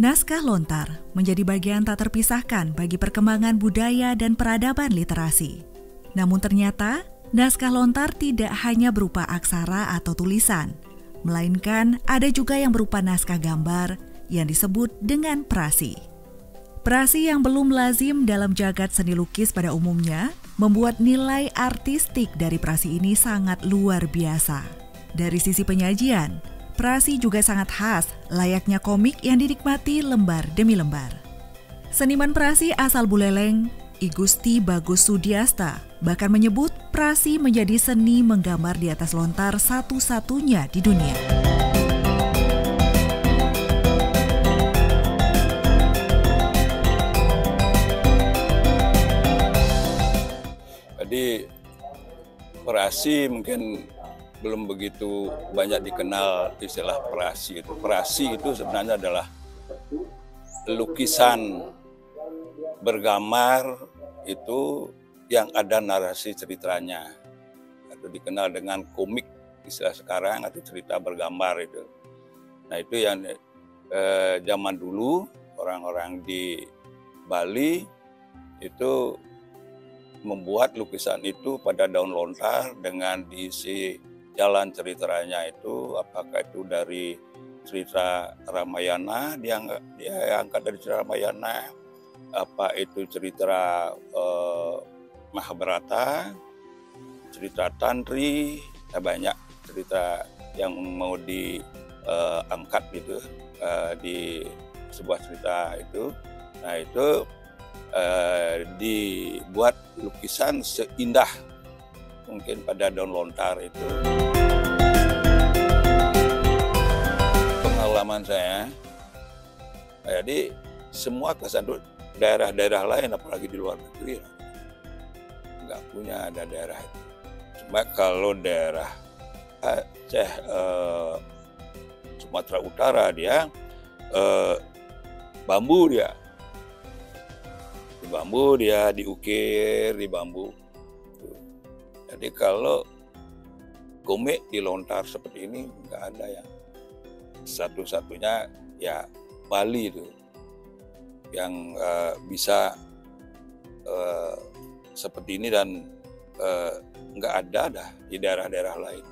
Naskah lontar menjadi bagian tak terpisahkan bagi perkembangan budaya dan peradaban literasi. Namun ternyata, naskah lontar tidak hanya berupa aksara atau tulisan, melainkan ada juga yang berupa naskah gambar yang disebut dengan prasi. Prasi yang belum lazim dalam jagat seni lukis pada umumnya, membuat nilai artistik dari prasi ini sangat luar biasa. Dari sisi penyajian, prasi juga sangat khas, layaknya komik yang dinikmati lembar demi lembar. Seniman prasi asal Buleleng, I Gusti Bagus Sudiasta, bahkan menyebut prasi menjadi seni menggambar di atas lontar satu-satunya di dunia. Jadi prasi mungkin belum begitu banyak dikenal istilah prasi itu. Prasi itu sebenarnya adalah lukisan bergambar itu yang ada narasi ceritanya. Atau dikenal dengan komik istilah sekarang atau cerita bergambar itu. Nah itu yang zaman dulu orang-orang di Bali itu membuat lukisan itu pada daun lontar dengan diisi jalan ceritanya itu, apakah itu dari cerita Ramayana, dia angkat dari cerita Ramayana, apa itu cerita Mahabharata, cerita Tantri, banyak cerita yang mau diangkat gitu di sebuah cerita itu. Nah itu dibuat lukisan seindah mungkin pada daun lontar itu. Pengalaman saya, jadi semua kesandut daerah-daerah lain, apalagi di luar negeri, nggak punya ada daerah itu. Cuma kalau daerah Aceh, Sumatera Utara dia bambu dia. Di bambu dia diukir di bambu. Jadi kalau komik di lontar seperti ini nggak ada yang satu-satunya ya Bali itu yang bisa seperti ini dan nggak ada di daerah-daerah lain.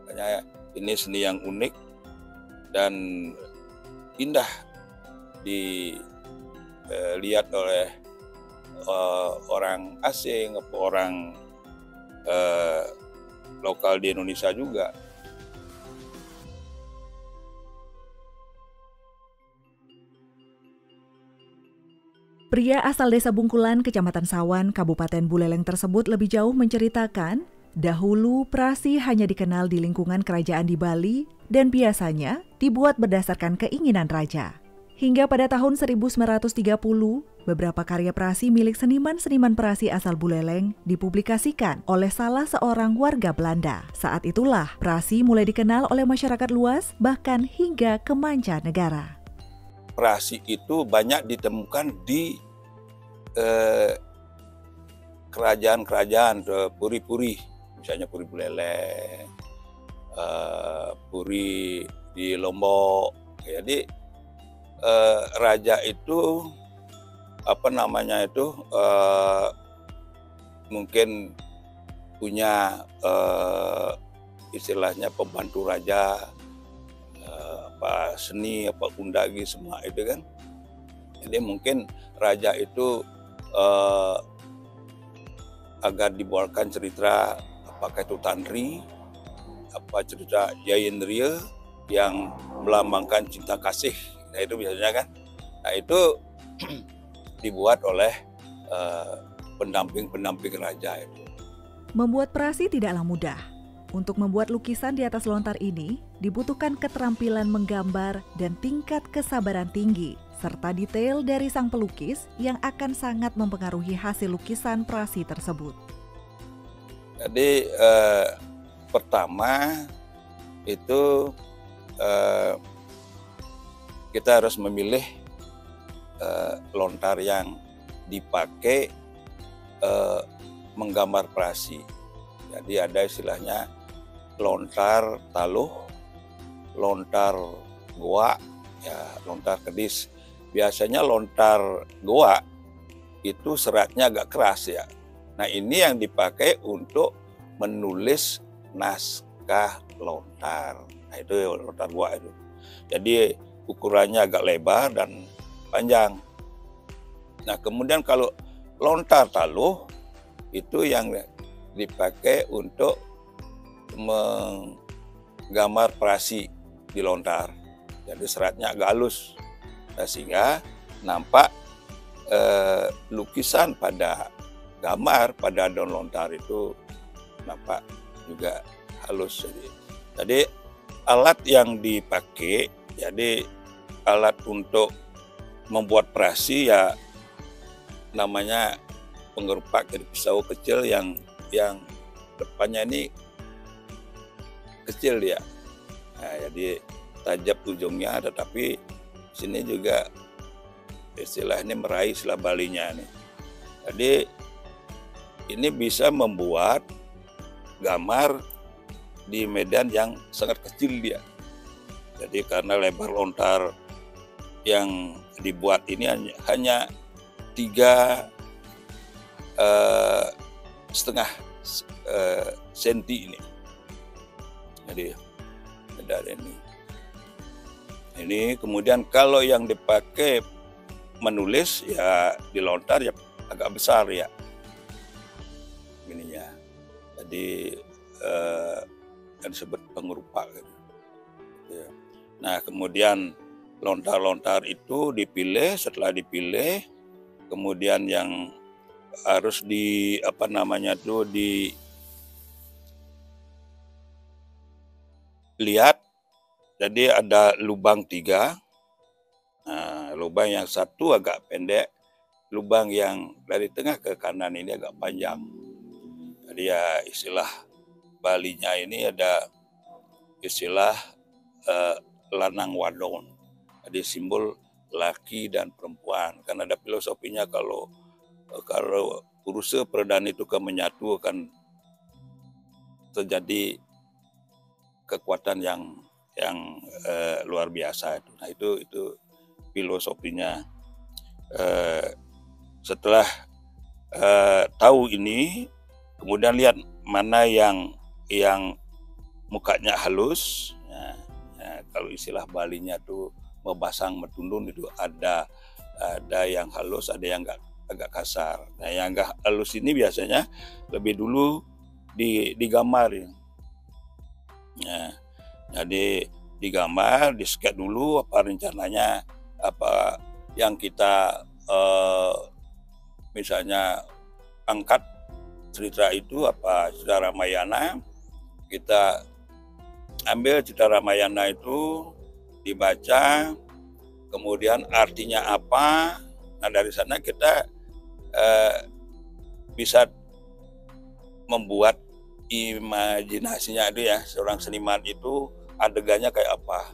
Makanya ini seni yang unik dan indah dilihat oleh orang asing, orang lokal di Indonesia juga. Pria asal desa Bungkulan, Kecamatan Sawan, Kabupaten Buleleng tersebut lebih jauh menceritakan, dahulu prasi hanya dikenal di lingkungan kerajaan di Bali dan biasanya dibuat berdasarkan keinginan raja. Hingga pada tahun 1930, beberapa karya prasi milik seniman-seniman prasi asal Buleleng dipublikasikan oleh salah seorang warga Belanda. Saat itulah prasi mulai dikenal oleh masyarakat luas, bahkan hingga ke mancanegara. Prasi itu banyak ditemukan di kerajaan-kerajaan, puri-puri, misalnya Puri Buleleng, Puri di Lombok. Jadi raja itu mungkin punya istilahnya pembantu raja, seni, undagi semua itu kan. Jadi mungkin raja itu agar dibawakan cerita apakah itu Tantri, apa cerita Jayendriya yang melambangkan cinta kasih. Nah itu biasanya kan, nah itu dibuat oleh pendamping-pendamping raja itu. Membuat prasi tidaklah mudah. Untuk membuat lukisan di atas lontar ini, dibutuhkan keterampilan menggambar dan tingkat kesabaran tinggi, serta detail dari sang pelukis yang akan sangat mempengaruhi hasil lukisan prasi tersebut. Jadi pertama itu kita harus memilih lontar yang dipakai menggambar prasi. Jadi ada istilahnya lontar taluh, lontar goa, ya lontar kedis. Biasanya lontar goa itu seratnya agak keras ya. Nah ini yang dipakai untuk menulis naskah lontar. Nah itu lontar goa itu. Jadi ukurannya agak lebar dan panjang. Nah kemudian kalau lontar taluh itu yang dipakai untuk menggambar prasi di lontar. Jadi seratnya agak halus, nah, sehingga nampak lukisan pada gambar pada daun lontar itu nampak juga halus. Jadi alat yang dipakai, jadi alat untuk membuat prasi ya namanya pengerupak dari pisau kecil yang depannya ini kecil dia. Nah, jadi tajam ujungnya, tetapi sini juga istilah ini meraih istilah Balinya nih. Jadi ini bisa membuat gambar di medan yang sangat kecil dia. Jadi karena lebar lontar yang dibuat ini hanya 3,5 senti ini. Jadi ada ini. Ini kemudian kalau yang dipakai menulis ya di lontar ya agak besar ya. Ininya. Jadi yang disebut pengerupak gitu. Ya. Nah, kemudian lontar-lontar itu dipilih, setelah dipilih kemudian yang harus dilihat. Jadi ada lubang 3. Nah, lubang yang satu agak pendek, lubang yang dari tengah ke kanan ini agak panjang. Jadi ya istilah Balinya ini ada istilah lanang wadon. Jadi simbol laki dan perempuan. Karena ada filosofinya kalau urusan peredaran itu kan menyatu, akan terjadi kekuatan yang luar biasa itu. Nah itu filosofinya. Setelah tahu ini, kemudian lihat mana yang mukanya halus. Nah, kalau istilah Balinya tuh membasang metundun itu ada yang halus, ada yang agak kasar. Nah yang agak halus ini biasanya lebih dulu digambar. Nah, jadi digambar, di-sketch dulu apa rencananya, apa yang kita misalnya angkat cerita itu, apa cerita Ramayana, kita ambil cerita Ramayana itu dibaca, kemudian artinya apa. Nah dari sana kita bisa membuat imajinasinya itu ya, seorang seniman itu adegannya kayak apa.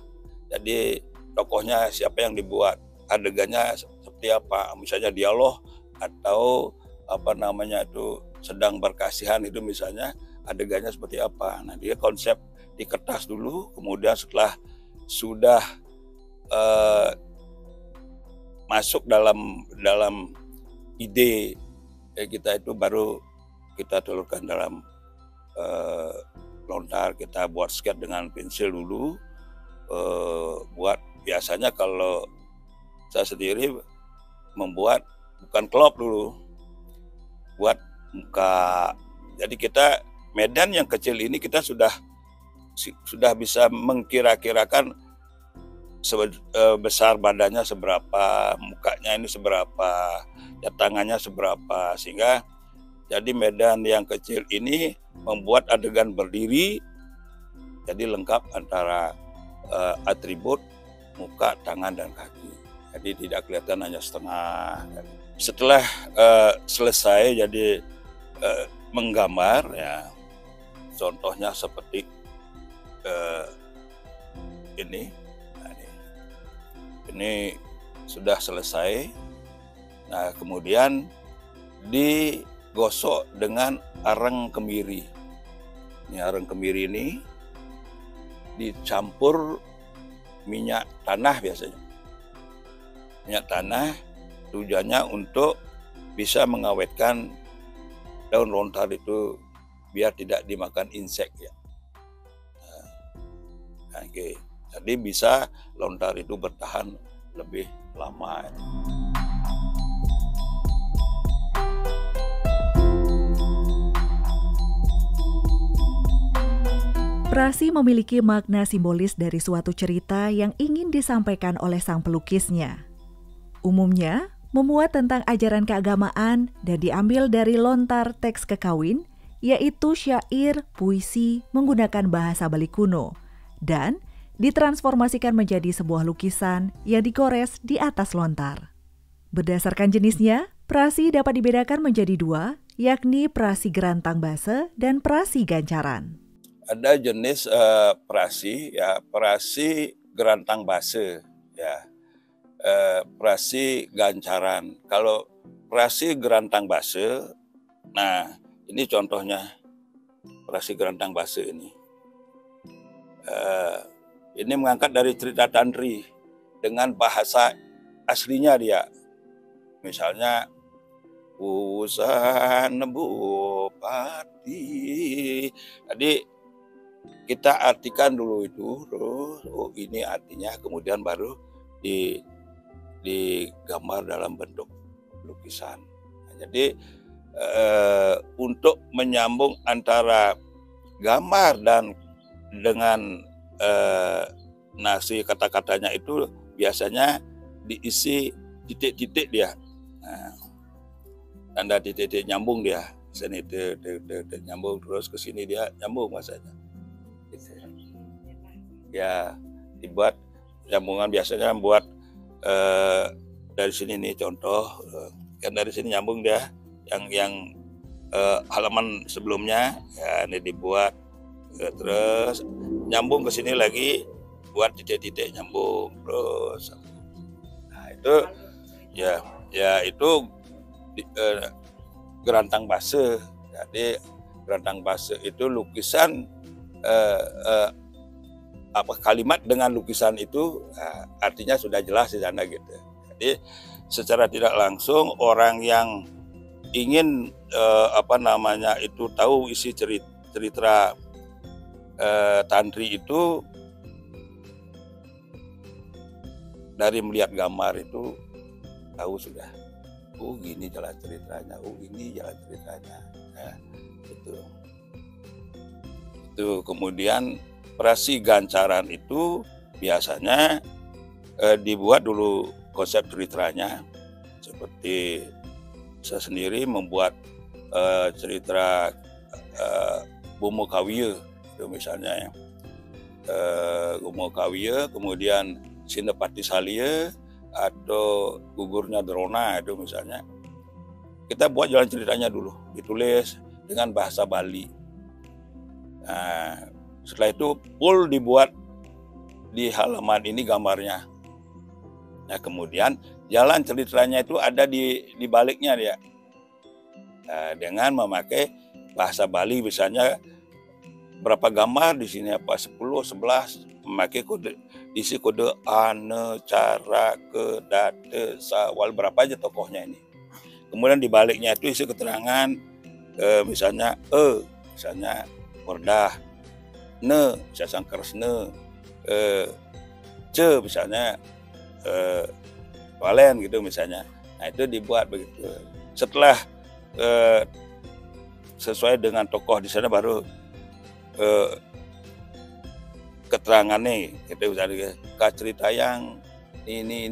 Jadi tokohnya siapa yang dibuat, adegannya seperti apa, misalnya dialog atau itu sedang berkasihan, itu misalnya adegannya seperti apa. Nah dia konsep di kertas dulu, kemudian setelah sudah masuk dalam ide kita itu, baru kita telurkan dalam lontar. Kita buat sketch dengan pensil dulu. Buat biasanya kalau saya sendiri membuat bukan klop dulu, buat muka. Jadi kita medan yang kecil ini kita sudah bisa mengkira-kirakan besar badannya seberapa, mukanya ini seberapa, ya tangannya seberapa, sehingga jadi medan yang kecil ini membuat adegan berdiri, jadi lengkap antara atribut muka, tangan, dan kaki. Jadi tidak kelihatan hanya setengah. Setelah selesai jadi menggambar ya, contohnya seperti ini. Nah, ini sudah selesai. Nah kemudian digosok dengan arang kemiri. Ini arang kemiri ini dicampur minyak tanah biasanya. Minyak tanah tujuannya untuk bisa mengawetkan daun lontar itu biar tidak dimakan insek ya. Oke. Jadi bisa lontar itu bertahan lebih lama. Prasi memiliki makna simbolis dari suatu cerita yang ingin disampaikan oleh sang pelukisnya. Umumnya, memuat tentang ajaran keagamaan dan diambil dari lontar teks kekawin, yaitu syair, puisi menggunakan bahasa Bali kuno, dan ditransformasikan menjadi sebuah lukisan yang digores di atas lontar. Berdasarkan jenisnya, prasi dapat dibedakan menjadi dua, yakni prasi gerantang base dan prasi gancaran. Ada jenis prasi, ya prasi gerantang base, ya prasi gancaran. Kalau prasi gerantang base, nah ini contohnya prasi gerantang base ini. Ini mengangkat dari cerita Tantri dengan bahasa aslinya dia. Misalnya Usan Bupati. Jadi kita artikan dulu itu, oh ini artinya, kemudian baru digambar dalam bentuk lukisan. Jadi untuk menyambung antara gambar dan dengan nasi kata-katanya itu biasanya diisi titik-titik dia. Nah, tanda titik-titik nyambung dia. Sini nyambung terus ke sini dia nyambung maksudnya. Ya dibuat sambungan biasanya buat dari sini nih contoh kan dari sini nyambung dia yang halaman sebelumnya ya ini dibuat terus nyambung ke sini lagi buat titik-titik nyambung terus. Nah itu ya itu gerantang base. Jadi gerantang base itu lukisan kalimat dengan lukisan itu artinya sudah jelas di sana gitu. Jadi secara tidak langsung orang yang ingin itu tahu isi cerita Tantri itu dari melihat gambar itu tahu sudah. Oh gini jalan ceritanya. Oh ini jalan ceritanya. Nah, itu kemudian prasi gancaran itu biasanya dibuat dulu konsep ceritanya. Seperti saya sendiri membuat cerita Bomo Kawiye itu misalnya ya. Bomo Kawiye, kemudian Sinepati Salie atau Gugurnya Drona itu misalnya. Kita buat jalan ceritanya dulu, ditulis dengan bahasa Bali. Nah, setelah itu full dibuat di halaman ini gambarnya. Nah kemudian jalan ceritanya itu ada di baliknya dia. Nah, dengan memakai bahasa Bali misalnya berapa gambar di sini apa 10, 11 memakai kode isi kode ane, cara, ke, date, sawal berapa aja tokohnya ini. Kemudian di baliknya itu isi keterangan misalnya misalnya Wardah, ne bisa Sangkarsne, ce misalnya Walen gitu misalnya. Nah itu dibuat begitu. Setelah sesuai dengan tokoh di sana baru keterangannya gitu misalnya cerita yang ini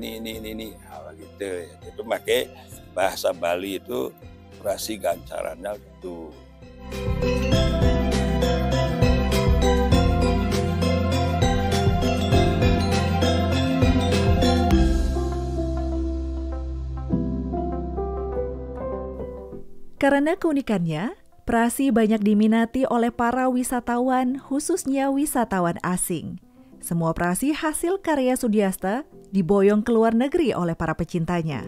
gitu. Itu pakai bahasa Bali itu prasi gancarannya gitu. Karena keunikannya, prasi banyak diminati oleh para wisatawan, khususnya wisatawan asing. Semua prasi hasil karya Sudiasta diboyong ke luar negeri oleh para pecintanya.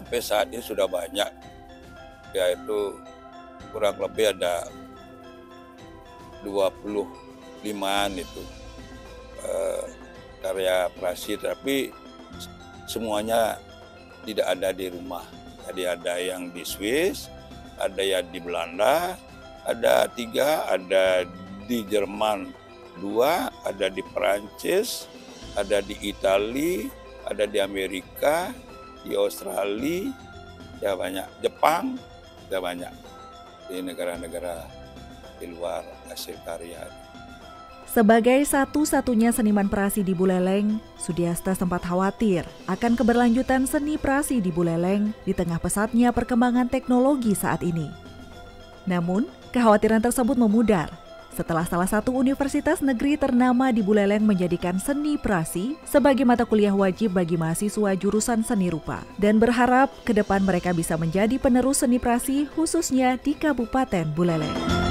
sampai saat ini sudah banyak, yaitu kurang lebih ada 25-an itu karya prasi, tapi semuanya tidak ada di rumah. Jadi ada yang di Swiss, ada yang di Belanda, ada 3, ada di Jerman 2, ada di Perancis, ada di Italia, ada di Amerika, di Australia, ya banyak. Jepang, ya banyak. Di negara-negara di luar hasil karya. Sebagai satu-satunya seniman prasi di Buleleng, Sudiasta sempat khawatir akan keberlanjutan seni prasi di Buleleng di tengah pesatnya perkembangan teknologi saat ini. Namun, kekhawatiran tersebut memudar setelah salah satu universitas negeri ternama di Buleleng menjadikan seni prasi sebagai mata kuliah wajib bagi mahasiswa jurusan seni rupa dan berharap ke depan mereka bisa menjadi penerus seni prasi khususnya di Kabupaten Buleleng.